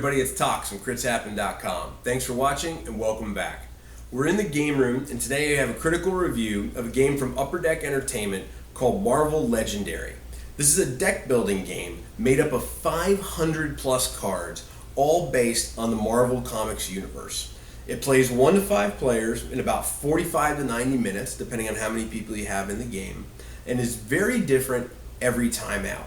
everybody, it's Tox from CritsHappen.com. Thanks for watching and welcome back. We're in the game room and today I have a critical review of a game from Upper Deck Entertainment called Marvel Legendary. This is a deck building game made up of 500 plus cards, all based on the Marvel Comics universe. It plays 1 to 5 players in about 45 to 90 minutes, depending on how many people you have in the game, and is very different every time out.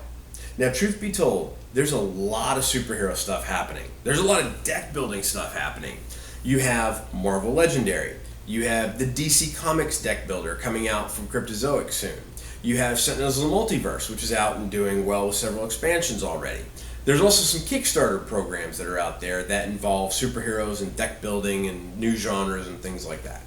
Now, truth be told, there's a lot of superhero stuff happening. There's a lot of deck building stuff happening. You have Marvel Legendary. You have the DC Comics deck builder coming out from Cryptozoic soon. You have Sentinels of the Multiverse, which is out and doing well with several expansions already. There's also some Kickstarter programs that are out there that involve superheroes and deck building and new genres and things like that.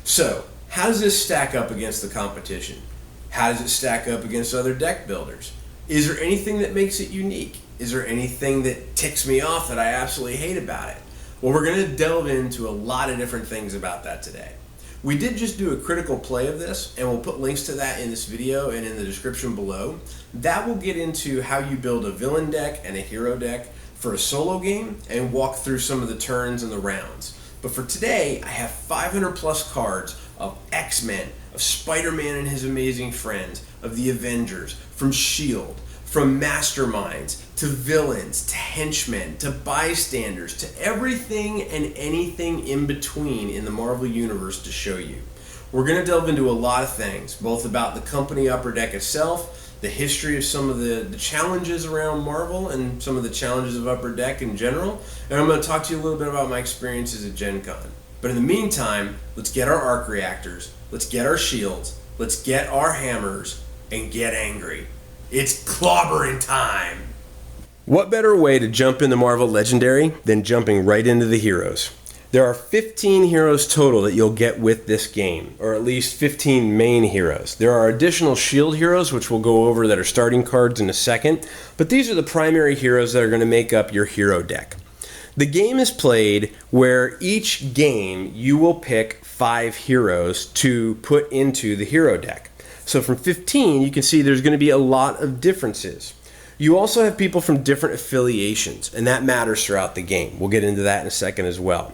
So, how does this stack up against the competition? How does it stack up against other deck builders? Is there anything that makes it unique? Is there anything that ticks me off that I absolutely hate about it? Well, we're going to delve into a lot of different things about that today. We did just do a critical play of this, and we'll put links to that in this video and in the description below. That will get into how you build a villain deck and a hero deck for a solo game and walk through some of the turns and the rounds. But for today, I have 500 plus cards of X-Men, of Spider-Man and his amazing friends, of the Avengers, from S.H.I.E.L.D., from masterminds, to villains, to henchmen, to bystanders, to everything and anything in between in the Marvel Universe to show you. We're going to delve into a lot of things, both about the company Upper Deck itself, the history of some of the challenges around Marvel and some of the challenges of Upper Deck in general, and I'm going to talk to you a little bit about my experiences at Gen Con. But in the meantime, let's get our arc reactors, let's get our shields, let's get our hammers, and get angry. It's clobbering time! What better way to jump into Marvel Legendary than jumping right into the heroes? There are 15 heroes total that you'll get with this game, or at least 15 main heroes. There are additional shield heroes, which we'll go over, that are starting cards in a second, but these are the primary heroes that are going to make up your hero deck. The game is played where each game you will pick 5 heroes to put into the hero deck. So from 15, you can see there's going to be a lot of differences. You also have people from different affiliations, and that matters throughout the game. We'll get into that in a second as well.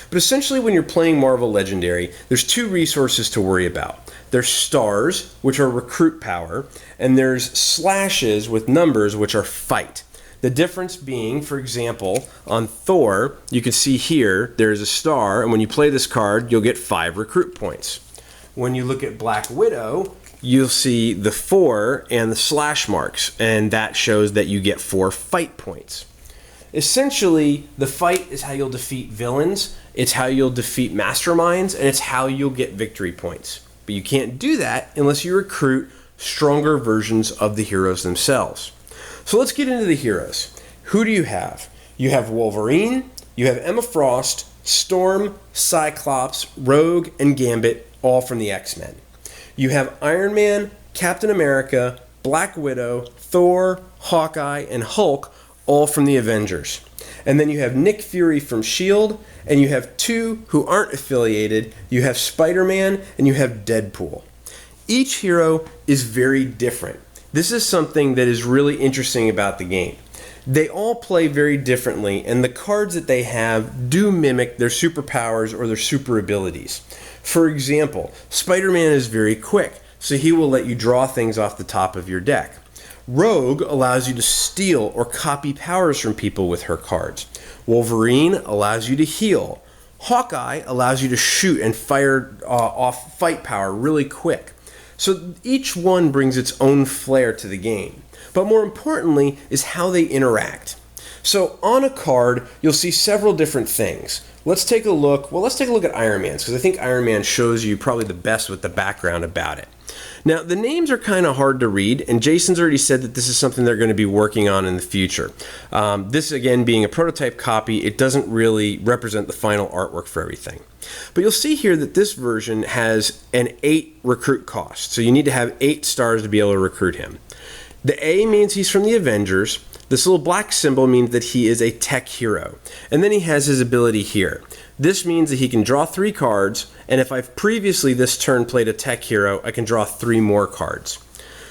But essentially, when you're playing Marvel Legendary, there's 2 resources to worry about. There's stars, which are recruit power, and there's slashes with numbers, which are fight. The difference being, for example, on Thor, you can see here, there's a star, and when you play this card, you'll get 5 recruit points. When you look at Black Widow, you'll see the 4 and the slash marks, and that shows that you get 4 fight points. Essentially, the fight is how you'll defeat villains, it's how you'll defeat masterminds, and it's how you'll get victory points. But you can't do that unless you recruit stronger versions of the heroes themselves. So let's get into the heroes. Who do you have? You have Wolverine, you have Emma Frost, Storm, Cyclops, Rogue, and Gambit, all from the X-Men. You have Iron Man, Captain America, Black Widow, Thor, Hawkeye, and Hulk, all from the Avengers. And then you have Nick Fury from S.H.I.E.L.D., and you have 2 who aren't affiliated. You have Spider-Man, and you have Deadpool. Each hero is very different. This is something that is really interesting about the game. They all play very differently, and the cards that they have do mimic their superpowers or their super abilities. For example, Spider-Man is very quick, so he will let you draw things off the top of your deck. Rogue allows you to steal or copy powers from people with her cards. Wolverine allows you to heal. Hawkeye allows you to shoot and fire off fight power really quick. So each one brings its own flair to the game. But more importantly is how they interact. So on a card, you'll see several different things. Let's take a look at Iron Man's, because I think Iron Man shows you probably the best with the background about it. Now, the names are kind of hard to read, and Jason's already said that this is something they're going to be working on in the future. This, again, being a prototype copy, it doesn't really represent the final artwork for everything. But you'll see here that this version has an 8 recruit cost, so you need to have 8 stars to be able to recruit him. The A means he's from the Avengers. This little black symbol means that he is a tech hero. And then he has his ability here. This means that he can draw 3 cards, and if I've previously this turn played a tech hero, I can draw 3 more cards.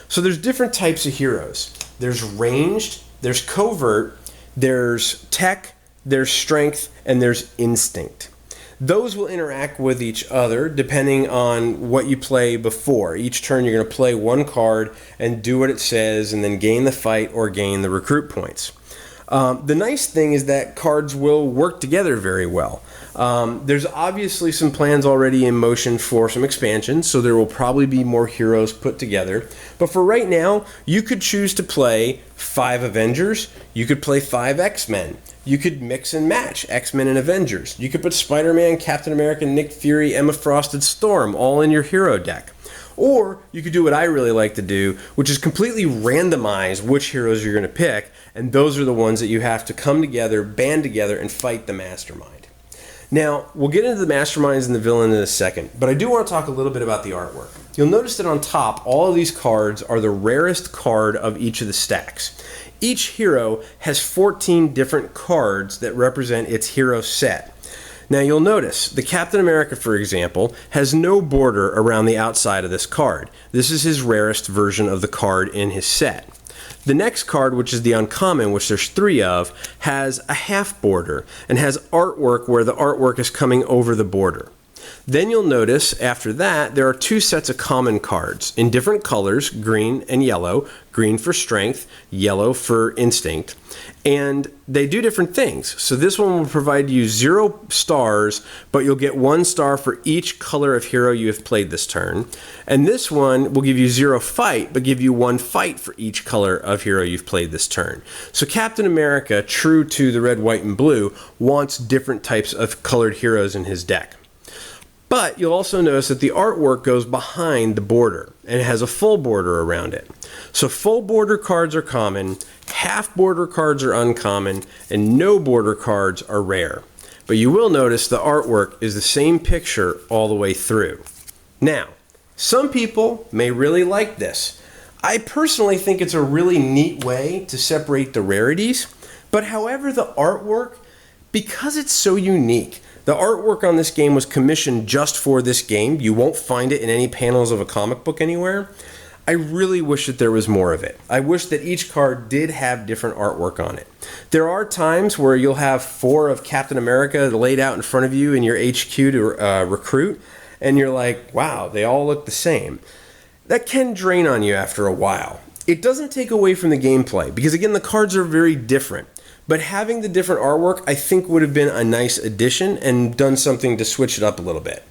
So there's different types of heroes. There's ranged, there's covert, there's tech, there's strength, and there's instinct. Those will interact with each other depending on what you play before. Each turn you're going to play one card and do what it says and then gain the fight or gain the recruit points. The nice thing is that cards will work together very well. There's obviously some plans already in motion for some expansions, so there will probably be more heroes put together. But for right now, you could choose to play 5 Avengers, you could play 5 X-Men, you could mix and match X-Men and Avengers, you could put Spider-Man, Captain America, Nick Fury, Emma Frost, and Storm all in your hero deck. Or you could do what I really like to do, which is completely randomize which heroes you're going to pick, and those are the ones that you have to come together, band together, and fight the mastermind. Now, we'll get into the masterminds and the villain in a second, but I do want to talk a little bit about the artwork. You'll notice that on top, all of these cards are the rarest card of each of the stacks. Each hero has 14 different cards that represent its hero set. Now you'll notice the Captain America, for example, has no border around the outside of this card. This is his rarest version of the card in his set. The next card, which is the uncommon, which there's 3 of, has a half border and has artwork where the artwork is coming over the border. Then you'll notice after that there are 2 sets of common cards in different colors, green and yellow, green for strength, yellow for instinct, and they do different things. So this one will provide you 0 stars, but you'll get 1 star for each color of hero you have played this turn. And this one will give you 0 fight, but give you 1 fight for each color of hero you've played this turn. So Captain America, true to the red, white, and blue, wants different types of colored heroes in his deck. But you'll also notice that the artwork goes behind the border and it has a full border around it. So full border cards are common, half border cards are uncommon, and no border cards are rare. But you will notice the artwork is the same picture all the way through. Now, some people may really like this. I personally think it's a really neat way to separate the rarities, but however the artwork, because it's so unique, the artwork on this game was commissioned just for this game. You won't find it in any panels of a comic book anywhere. I really wish that there was more of it. I wish that each card did have different artwork on it. There are times where you'll have 4 of Captain America laid out in front of you in your HQ to recruit, and you're like, wow, they all look the same. That can drain on you after a while. It doesn't take away from the gameplay, because again, the cards are very different. But having the different artwork, I think, would have been a nice addition and done something to switch it up a little bit.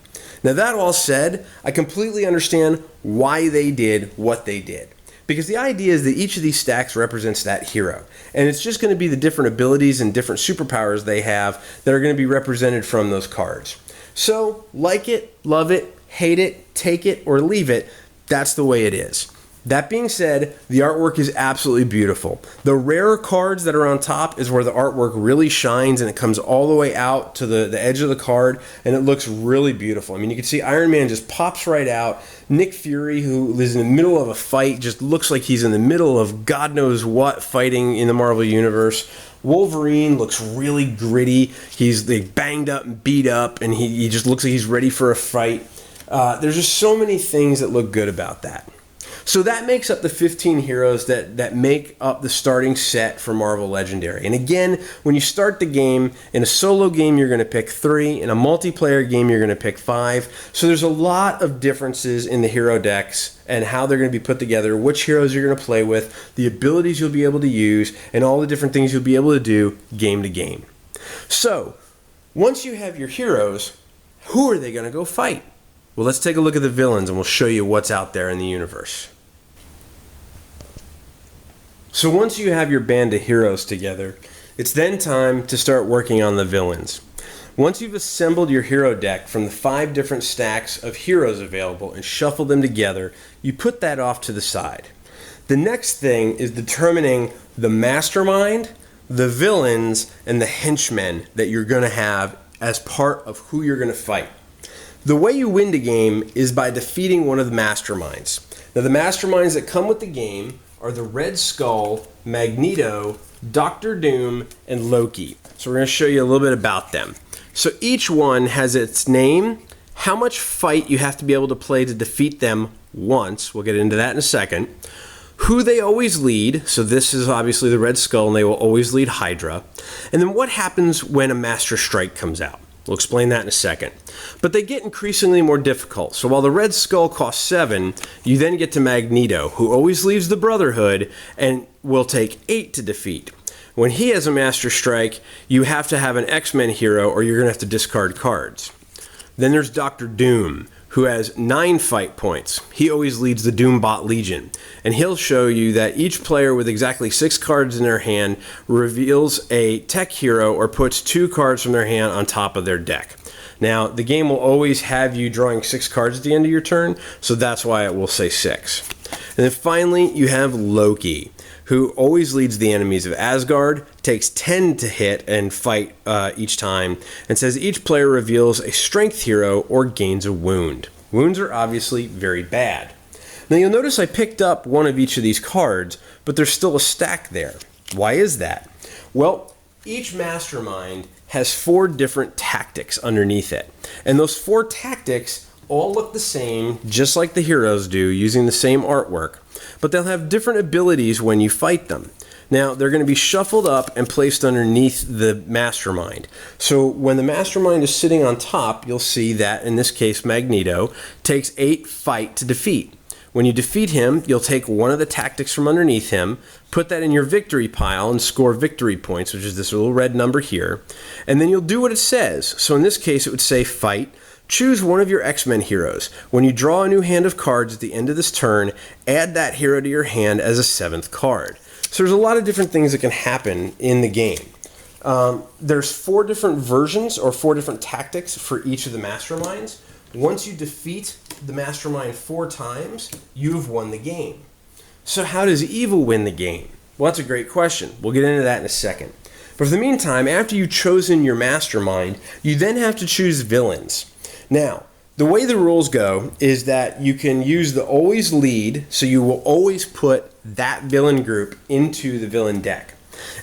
Now, that all said, I completely understand why they did what they did. Because the idea is that each of these stacks represents that hero. And it's just going to be the different abilities and different superpowers they have that are going to be represented from those cards. So, like it, love it, hate it, take it, or leave it, that's the way it is. That being said, the artwork is absolutely beautiful. The rarer cards that are on top is where the artwork really shines and it comes all the way out to the edge of the card and it looks really beautiful. I mean, you can see Iron Man just pops right out. Nick Fury, who is in the middle of a fight, just looks like he's in the middle of God knows what fighting in the Marvel Universe. Wolverine looks really gritty. He's banged up and beat up and he just looks like he's ready for a fight. There's just so many things that look good about that. So that makes up the 15 heroes that make up the starting set for Marvel Legendary. And again, when you start the game, in a solo game you're going to pick 3, in a multiplayer game you're going to pick 5. So there's a lot of differences in the hero decks and how they're going to be put together, which heroes you're going to play with, the abilities you'll be able to use, and all the different things you'll be able to do game to game. So, once you have your heroes, who are they going to go fight? Well, let's take a look at the villains and we'll show you what's out there in the universe. So once you have your band of heroes together, it's then time to start working on the villains. Once you've assembled your hero deck from the 5 different stacks of heroes available and shuffled them together, you put that off to the side. The next thing is determining the mastermind, the villains, and the henchmen that you're going to have as part of who you're going to fight. The way you win the game is by defeating one of the masterminds. Now, the masterminds that come with the game are the Red Skull, Magneto, Doctor Doom, and Loki. So we're going to show you a little bit about them. So each one has its name, how much fight you have to be able to play to defeat them once. We'll get into that in a second. who they always lead, so this is obviously the Red Skull, and they will always lead Hydra, and then what happens when a Master Strike comes out. We'll explain that in a second. But they get increasingly more difficult. So while the Red Skull costs 7, you then get to Magneto, who always leaves the Brotherhood and will take 8 to defeat. When he has a Master Strike, you have to have an X-Men hero or you're going to have to discard cards. Then there's Dr. Doom, who has 9 fight points. He always leads the Doombot Legion, and he'll show you that each player with exactly 6 cards in their hand reveals a tech hero or puts 2 cards from their hand on top of their deck. Now, the game will always have you drawing 6 cards at the end of your turn, so that's why it will say 6. And then finally, you have Loki, who always leads the enemies of Asgard, takes 10 to hit and fight each time, and says each player reveals a strength hero or gains a wound. Wounds are obviously very bad. Now you'll notice I picked up one of each of these cards, but there's still a stack there. Why is that? Well, each mastermind has 4 different tactics underneath it, and those 4 tactics all look the same, just like the heroes do, using the same artwork, but they'll have different abilities when you fight them. Now, they're going to be shuffled up and placed underneath the mastermind. So when the mastermind is sitting on top, you'll see that, in this case, Magneto takes 8 fight to defeat. When you defeat him, you'll take one of the tactics from underneath him, put that in your victory pile, and score victory points, which is this little red number here, and then you'll do what it says. So in this case, it would say fight. Choose one of your X-Men heroes. When you draw a new hand of cards at the end of this turn, add that hero to your hand as a 7th card. So there's a lot of different things that can happen in the game. There's 4 different versions or 4 different tactics for each of the masterminds. Once you defeat the mastermind 4 times, you've won the game. So how does evil win the game? Well, that's a great question. We'll get into that in a second. But for the meantime, after you've chosen your mastermind, you then have to choose villains. Now, the way the rules go is that you can use the always lead, so you will always put that villain group into the villain deck.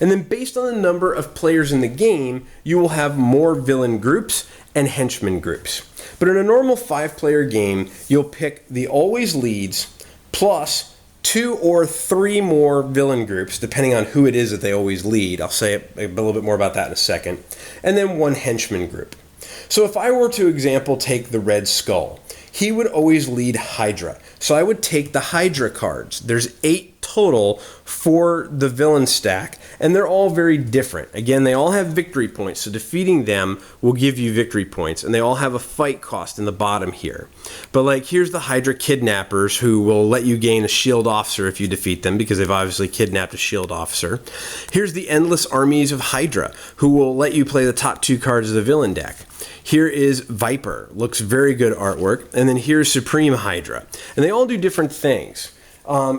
And then based on the number of players in the game, you will have more villain groups and henchman groups. But in a normal 5-player game, you'll pick the always leads plus 2 or 3 more villain groups, depending on who it is that they always lead. I'll say a little bit more about that in a second. And then 1 henchman group. So if I were to, example, take the Red Skull, he would always lead Hydra. So I would take the Hydra cards. There's 8 total for the villain stack, and they're all very different. Again, they all have victory points, so defeating them will give you victory points, and they all have a fight cost in the bottom here. But like, here's the Hydra kidnappers, who will let you gain a shield officer if you defeat them, because they've obviously kidnapped a shield officer. Here's the endless armies of Hydra, who will let you play the top 2 cards of the villain deck. Here is Viper, looks very good artwork, and then here's Supreme Hydra. And they all do different things.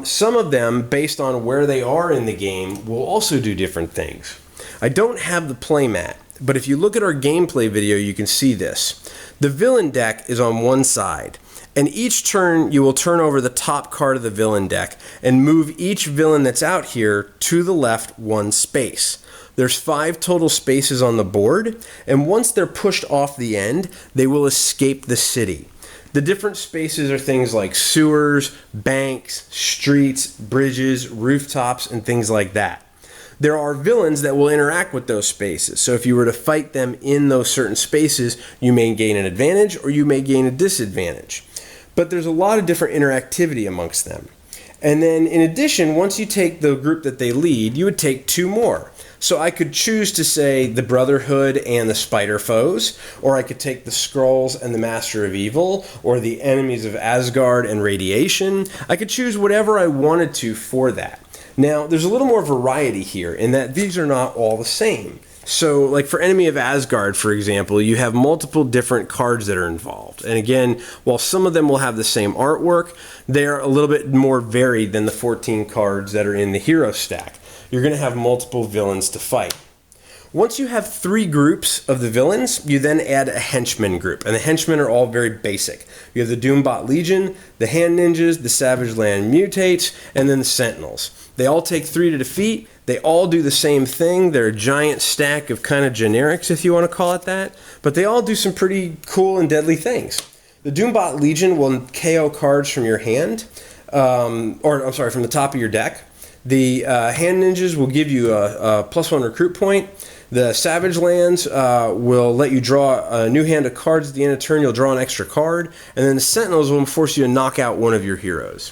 Some of them, based on where they are in the game, will also do different things. I don't have the playmat, but if you look at our gameplay video, you can see this. The villain deck is on one side, and each turn you will turn over the top card of the villain deck and move each villain that's out here to the left 1 space. There's 5 total spaces on the board, and once they're pushed off the end, they will escape the city. The different spaces are things like sewers, banks, streets, bridges, rooftops, and things like that. There are villains that will interact with those spaces, so if you were to fight them in those certain spaces, you may gain an advantage or you may gain a disadvantage. But there's a lot of different interactivity amongst them. And then in addition, once you take the group that they lead, you would take 2 more. So I could choose to say the Brotherhood and the Spider Foes, or I could take the Skrulls and the Master of Evil, or the Enemies of Asgard and Radiation. I could choose whatever I wanted to for that. Now, there's a little more variety here in that these are not all the same. So, like for Enemy of Asgard, for example, you have multiple different cards that are involved. And again, while some of them will have the same artwork, they're a little bit more varied than the 14 cards that are in the hero stack. You're going to have multiple villains to fight. Once you have 3 groups of the villains, you then add a henchman group. And the henchmen are all very basic. You have the Doombot Legion, the Hand Ninjas, the Savage Land Mutates, and then the Sentinels. They all take 3 to defeat. They all do the same thing. They're a giant stack of kind of generics, if you want to call it that. But they all do some pretty cool and deadly things. The Doombot Legion will KO cards from your hand. or I'm sorry, from the top of your deck. The hand ninjas will give you a +1 recruit point. The Savage Lands will let you draw a new hand of cards at the end of turn. You'll draw an extra card. And then the Sentinels will force you to knock out one of your heroes.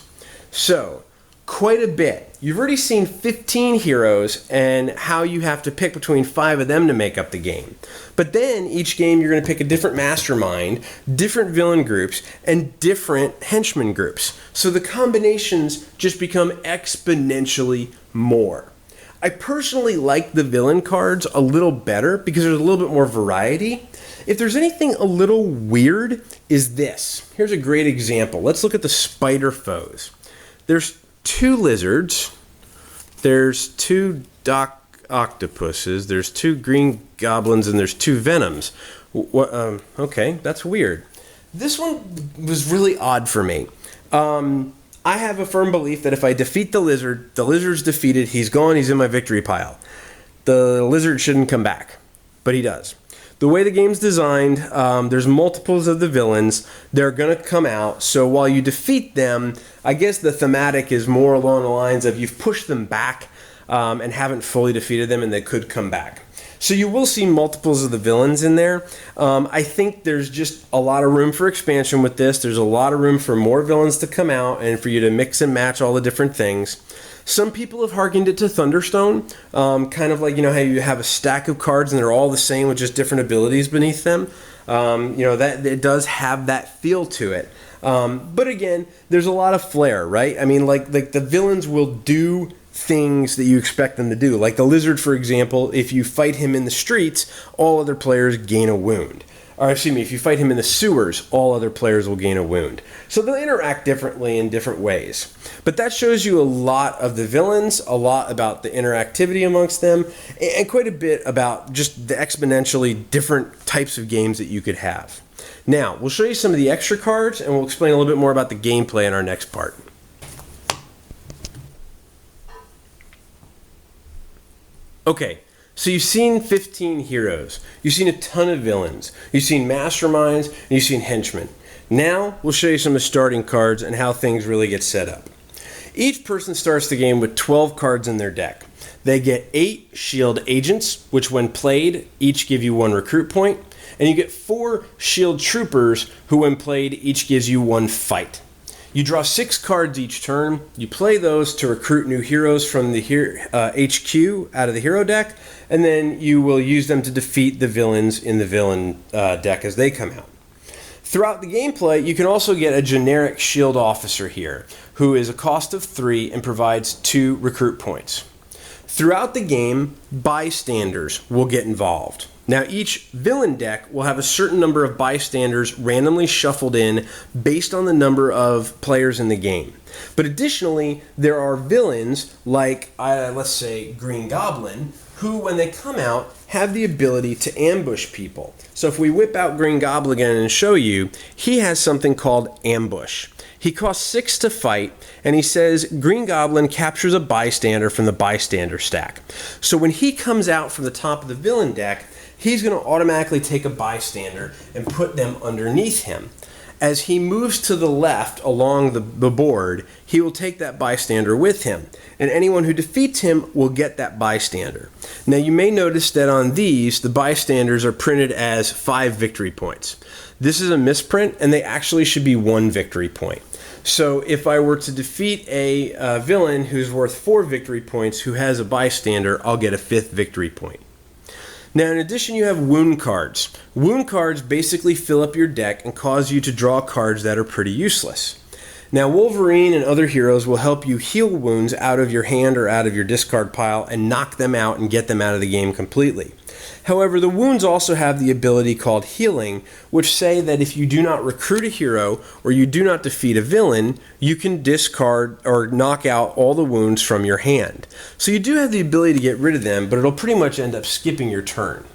So, quite a bit. You've already seen 15 heroes and how you have to pick between 5 of them to make up the game. But then each game you're going to pick a different mastermind, different villain groups, and different henchman groups. So the combinations just become exponentially more. I personally like the villain cards a little better because there's a little bit more variety. If there's anything a little weird, is this. Here's a great example. Let's look at the spider foes. There's 2 lizards, there's 2 dock octopuses, there's 2 green goblins, and there's 2 venoms. Okay, that's weird. This one was really odd for me. I have a firm belief that if I defeat the lizard's defeated, he's gone, he's in my victory pile. The lizard shouldn't come back, but he does. The way the game's designed, there's multiples of the villains. They're going to come out, so while you defeat them, I guess the thematic is more along the lines of you've pushed them back and haven't fully defeated them, and they could come back. So you will see multiples of the villains in there. I think there's just a lot of room for expansion with this. There's a lot of room for more villains to come out and for you to mix and match all the different things. Some people have hearkened it to Thunderstone, kind of like, you know, how you have a stack of cards and they're all the same with just different abilities beneath them. That it does have that feel to it. But again, there's a lot of flair, right? I mean, like the villains will do things that you expect them to do. Like the lizard, for example, if you fight him in the streets, all other players gain a wound. Or excuse me, if you fight him in the sewers, all other players will gain a wound. So they'll interact differently in different ways. But that shows you a lot of the villains, a lot about the interactivity amongst them, and quite a bit about just the exponentially different types of games that you could have. Now, we'll show you some of the extra cards, and we'll explain a little bit more about the gameplay in our next part. Okay, so you've seen 15 heroes, you've seen a ton of villains, you've seen masterminds, and you've seen henchmen. Now, we'll show you some of the starting cards and how things really get set up. Each person starts the game with 12 cards in their deck. They get 8 shield agents, which when played, each give you 1 recruit point, and you get 4 shield troopers, who when played, each gives you 1 fight. You draw 6 cards each turn. You play those to recruit new heroes from the HQ out of the hero deck, and then you will use them to defeat the villains in the villain deck as they come out. Throughout the gameplay, you can also get a generic shield officer here, who is a cost of 3 and provides 2 recruit points. Throughout the game, bystanders will get involved. Now, each villain deck will have a certain number of bystanders randomly shuffled in based on the number of players in the game. But additionally, there are villains like, let's say, Green Goblin, who, when they come out, have the ability to ambush people. So if we whip out Green Goblin again and show you, he has something called Ambush. He costs 6 to fight, and he says Green Goblin captures a bystander from the bystander stack. So when he comes out from the top of the villain deck, he's going to automatically take a bystander and put them underneath him. As he moves to the left along the board, he will take that bystander with him, and anyone who defeats him will get that bystander. Now you may notice that on these, the bystanders are printed as 5 victory points. This is a misprint, and they actually should be 1 victory point. So if I were to defeat a villain who's worth 4 victory points who has a bystander, I'll get a 5th victory point. Now, in addition, you have wound cards. Wound cards basically fill up your deck and cause you to draw cards that are pretty useless. Now, Wolverine and other heroes will help you heal wounds out of your hand or out of your discard pile and knock them out and get them out of the game completely. However, the wounds also have the ability called healing, which say that if you do not recruit a hero or you do not defeat a villain, you can discard or knock out all the wounds from your hand. So you do have the ability to get rid of them, but it'll pretty much end up skipping your turn.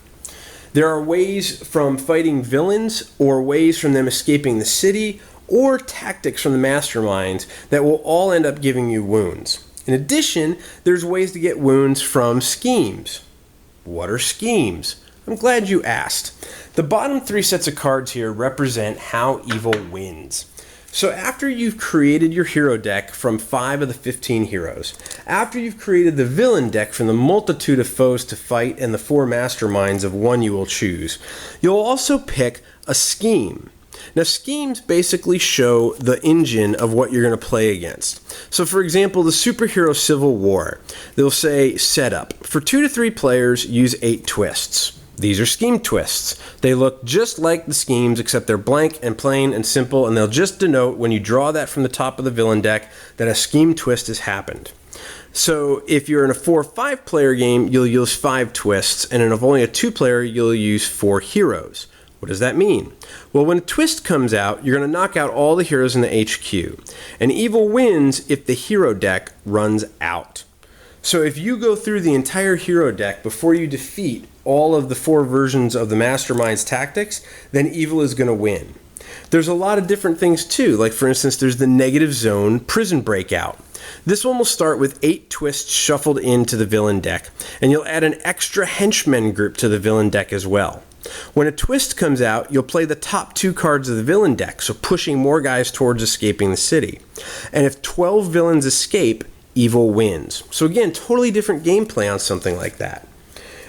There are ways from fighting villains or ways from them escaping the city or tactics from the masterminds that will all end up giving you wounds. In addition, there's ways to get wounds from schemes. What are schemes? I'm glad you asked. The bottom 3 sets of cards here represent how evil wins. So after you've created your hero deck from 5 of the 15 heroes, after you've created the villain deck from the multitude of foes to fight and the 4 masterminds of one you will choose, you'll also pick a scheme. Now, schemes basically show the engine of what you're going to play against. So, for example, the Superhero Civil War, they'll say setup. For 2 to 3 players, use 8 twists. These are scheme twists. They look just like the schemes, except they're blank and plain and simple, and they'll just denote when you draw that from the top of the villain deck that a scheme twist has happened. So if you're in a 4 or 5 player game, you'll use 5 twists, and in only a 2 player, you'll use 4 heroes. What does that mean? Well, when a twist comes out, you're going to knock out all the heroes in the HQ, and evil wins if the hero deck runs out. So if you go through the entire hero deck before you defeat all of the 4 versions of the Mastermind's tactics, then evil is going to win. There's a lot of different things too, like for instance, there's the Negative Zone Prison Breakout. This one will start with 8 twists shuffled into the villain deck, and you'll add an extra henchmen group to the villain deck as well. When a twist comes out, you'll play the top 2 cards of the villain deck, so pushing more guys towards escaping the city. And if 12 villains escape, evil wins. So again, totally different gameplay on something like that.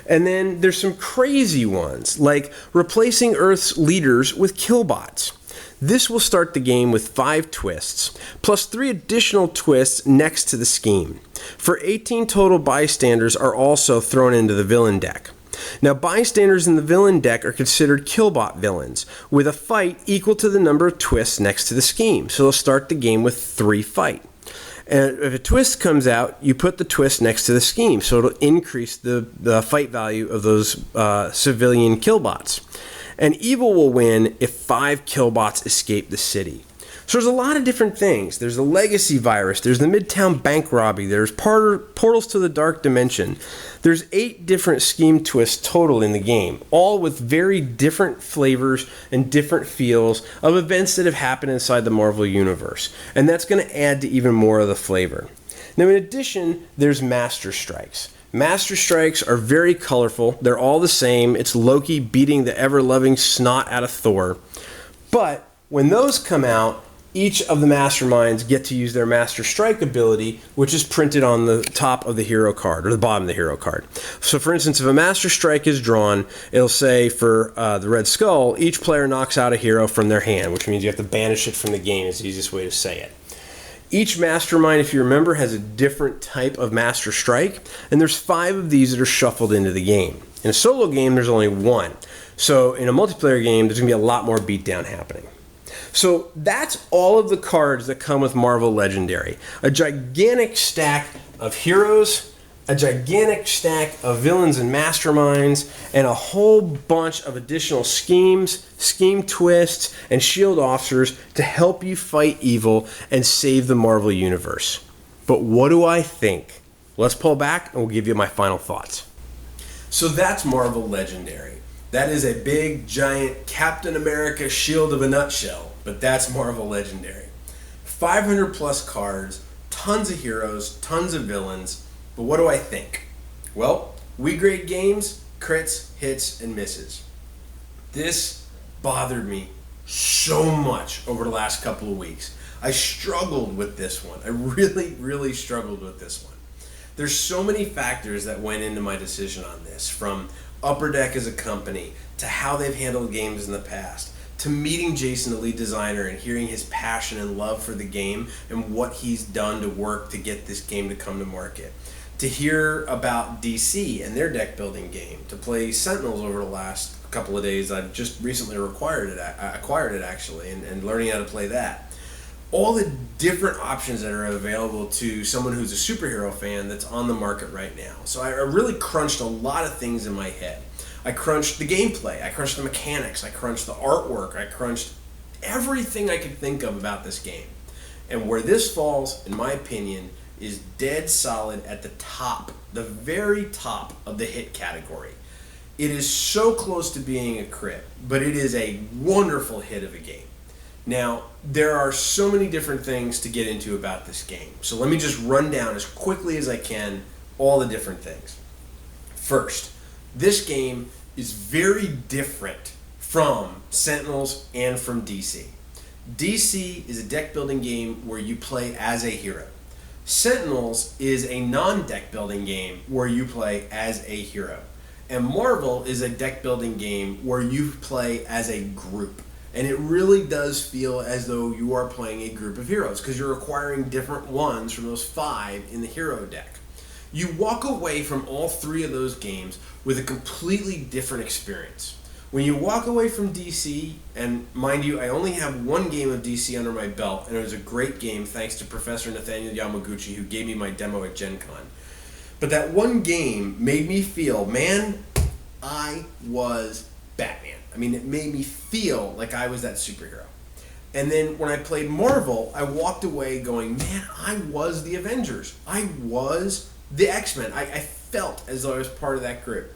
And then there's some crazy ones, like replacing Earth's leaders with killbots. This will start the game with 5 twists, plus 3 additional twists next to the scheme. For 18 total bystanders are also thrown into the villain deck. Now, bystanders in the villain deck are considered killbot villains, with a fight equal to the number of twists next to the scheme. So they'll start the game with 3 fight. And if a twist comes out, you put the twist next to the scheme, so it'll increase the fight value of those civilian killbots. And evil will win if 5 killbots escape the city. So there's a lot of different things. There's the legacy virus, there's the Midtown bank robbery, there's portals to the dark dimension. There's 8 different scheme twists total in the game, all with very different flavors and different feels of events that have happened inside the Marvel Universe. And that's going to add to even more of the flavor. Now, in addition, there's Master Strikes. Master Strikes are very colorful. They're all the same. It's Loki beating the ever-loving snot out of Thor. But when those come out, each of the masterminds get to use their Master Strike ability, which is printed on the top of the hero card, or the bottom of the hero card. So for instance, if a Master Strike is drawn, it'll say for the Red Skull, each player knocks out a hero from their hand, which means you have to banish it from the game, is the easiest way to say it. Each mastermind, if you remember, has a different type of Master Strike, and there's 5 of these that are shuffled into the game. In a solo game, there's only 1. So in a multiplayer game, there's going to be a lot more beatdown happening. So that's all of the cards that come with Marvel Legendary. A gigantic stack of heroes, a gigantic stack of villains and masterminds, and a whole bunch of additional schemes, scheme twists, and shield officers to help you fight evil and save the Marvel Universe. But what do I think? Let's pull back and we'll give you my final thoughts. So that's Marvel Legendary. That is a big, giant Captain America shield of a nutshell, but that's Marvel Legendary. 500 plus cards, tons of heroes, tons of villains, but what do I think? Well, we grade games, crits, hits, and misses. This bothered me so much over the last couple of weeks. I struggled with this one. I really struggled with this one. There's so many factors that went into my decision on this, from Upper Deck as a company, to how they've handled games in the past, to meeting Jason, the lead designer, and hearing his passion and love for the game and what he's done to work to get this game to come to market, to hear about DC and their deck building game, to play Sentinels over the last couple of days. I've just recently acquired it actually, and learning how to play that. All the different options that are available to someone who's a superhero fan that's on the market right now. So I really crunched a lot of things in my head. I crunched the gameplay, I crunched the mechanics, I crunched the artwork, I crunched everything I could think of about this game. And where this falls, in my opinion, is dead solid at the top, the very top of the hit category. It is so close to being a crit, but it is a wonderful hit of a game. Now, there are so many different things to get into about this game, so let me just run down as quickly as I can all the different things. First, this game is very different from Sentinels and from DC. DC is a deck building game where you play as a hero. Sentinels is a non-deck building game where you play as a hero. And Marvel is a deck building game where you play as a group. And it really does feel as though you are playing a group of heroes because you're acquiring different ones from those 5 in the hero deck. You walk away from all 3 of those games with a completely different experience. When you walk away from DC, and mind you, I only have 1 game of DC under my belt, and it was a great game thanks to Professor Nathaniel Yamaguchi, who gave me my demo at Gen Con. But that 1 game made me feel, man, I was Batman. I mean, it made me feel like I was that superhero. And then when I played Marvel, I walked away going, man, I was the Avengers. I was the X-Men. I felt as though I was part of that group.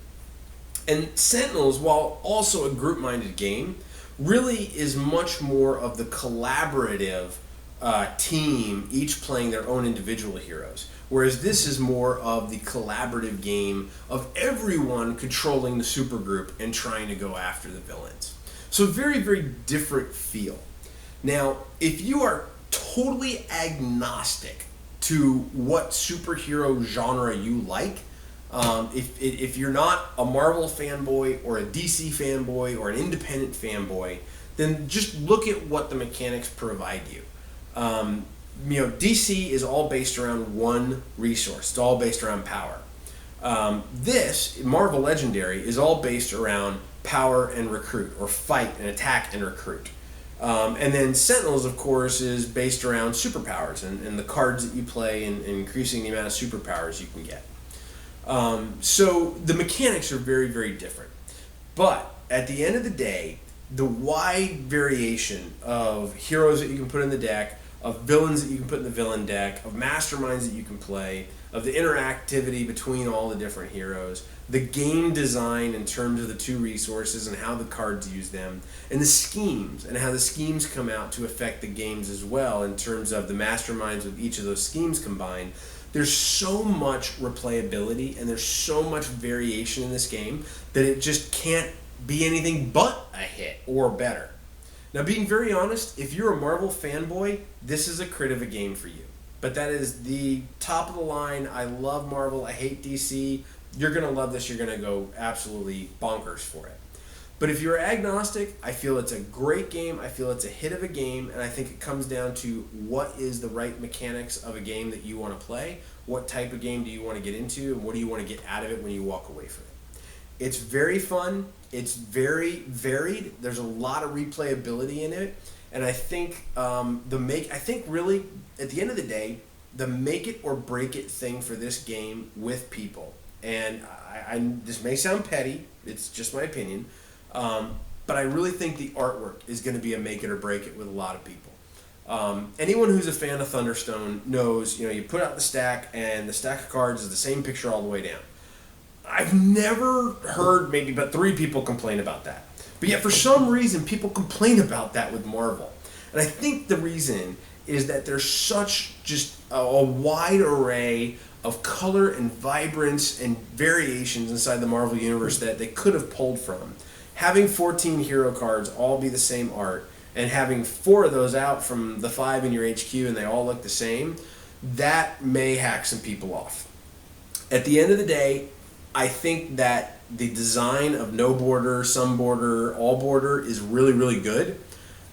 And Sentinels, while also a group-minded game, really is much more of the collaborative team, each playing their own individual heroes. Whereas this is more of the collaborative game of everyone controlling the supergroup and trying to go after the villains. So very, very different feel. Now, if you are totally agnostic to what superhero genre you like, if you're not a Marvel fanboy or a DC fanboy or an independent fanboy, then just look at what the mechanics provide you. DC is all based around one resource. It's all based around power. This, Marvel Legendary, is all based around power and recruit, or fight and attack and recruit. And then Sentinels, of course, is based around superpowers and the cards that you play and increasing the amount of superpowers you can get. So the mechanics are very, very different. But at the end of the day, the wide variation of heroes that you can put in the deck, of villains that you can put in the villain deck, of masterminds that you can play, of the interactivity between all the different heroes, the game design in terms of the 2 resources and how the cards use them, and the schemes and how the schemes come out to affect the games as well in terms of the masterminds with each of those schemes combined. There's so much replayability and there's so much variation in this game that it just can't be anything but a hit or better. Now, being very honest, if you're a Marvel fanboy, this is a crit of a game for you. But that is the top of the line. I love Marvel. I hate DC. You're going to love this. You're going to go absolutely bonkers for it. But if you're agnostic, I feel it's a great game. I feel it's a hit of a game. And I think it comes down to what is the right mechanics of a game that you want to play. What type of game do you want to get into? And what do you want to get out of it when you walk away from it? It's very fun. It's very varied. There's a lot of replayability in it. And I think really, at the end of the day, the make it or break it thing for this game with people. And this may sound petty. It's just my opinion. But I really think the artwork is going to be a make it or break it with a lot of people. Anyone who's a fan of Thunderstone knows, you put out the stack and the stack of cards is the same picture all the way down. I've never heard maybe but 3 people complain about that. But yet for some reason people complain about that with Marvel. And I think the reason is that there's such just a wide array of color and vibrance and variations inside the Marvel Universe that they could have pulled from. Having 14 hero cards all be the same art and having 4 of those out from the 5 in your HQ and they all look the same, that may hack some people off. At the end of the day, I think that the design of no border, some border, all border is really, really good.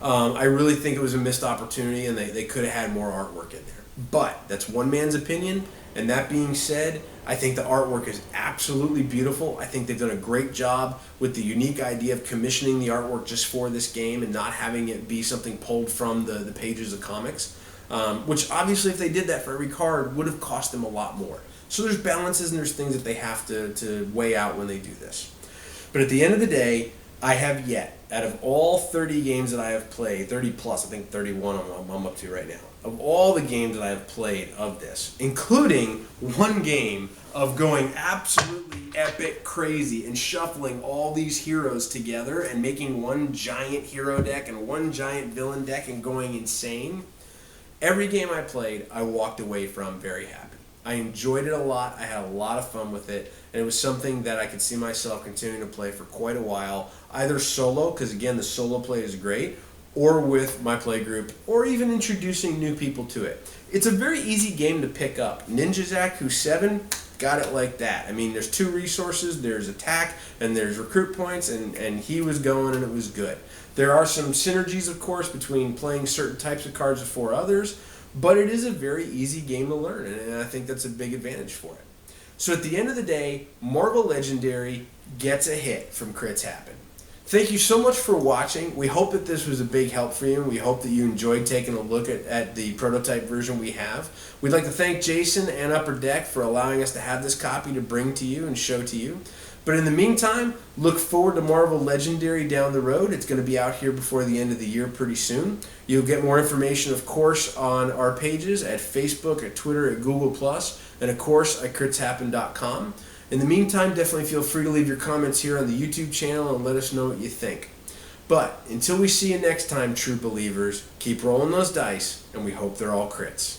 I really think it was a missed opportunity and they could have had more artwork in there. But that's one man's opinion. And that being said, I think the artwork is absolutely beautiful. I think they've done a great job with the unique idea of commissioning the artwork just for this game and not having it be something pulled from the pages of comics. Which obviously if they did that for every card would have cost them a lot more. So there's balances and there's things that they have to weigh out when they do this. But at the end of the day, I have yet, out of all 30 games that I have played, 30 plus, I think 31 I'm up to right now, of all the games that I have played of this, including one game of going absolutely epic crazy and shuffling all these heroes together and making one giant hero deck and one giant villain deck and going insane, every game I played, I walked away from very happy. I enjoyed it a lot. I had a lot of fun with it. And it was something that I could see myself continuing to play for quite a while, either solo, because again, the solo play is great, or with my play group, or even introducing new people to it. It's a very easy game to pick up. Ninja Zach, who's 7, got it like that. I mean, there's 2 resources, there's attack, and there's recruit points, and he was going and it was good. There are some synergies, of course, between playing certain types of cards before others, but it is a very easy game to learn, and I think that's a big advantage for it. So at the end of the day, Marvel Legendary gets a hit from Crits Happen. Thank you so much for watching. We hope that this was a big help for you, and we hope that you enjoyed taking a look at the prototype version we have. We'd like to thank Jason and Upper Deck for allowing us to have this copy to bring to you and show to you. But in the meantime, look forward to Marvel Legendary down the road. It's going to be out here before the end of the year pretty soon. You'll get more information, of course, on our pages at Facebook, at Twitter, at Google+, and of course at critshappen.com. In the meantime, definitely feel free to leave your comments here on the YouTube channel and let us know what you think. But until we see you next time, true believers, keep rolling those dice, and we hope they're all crits.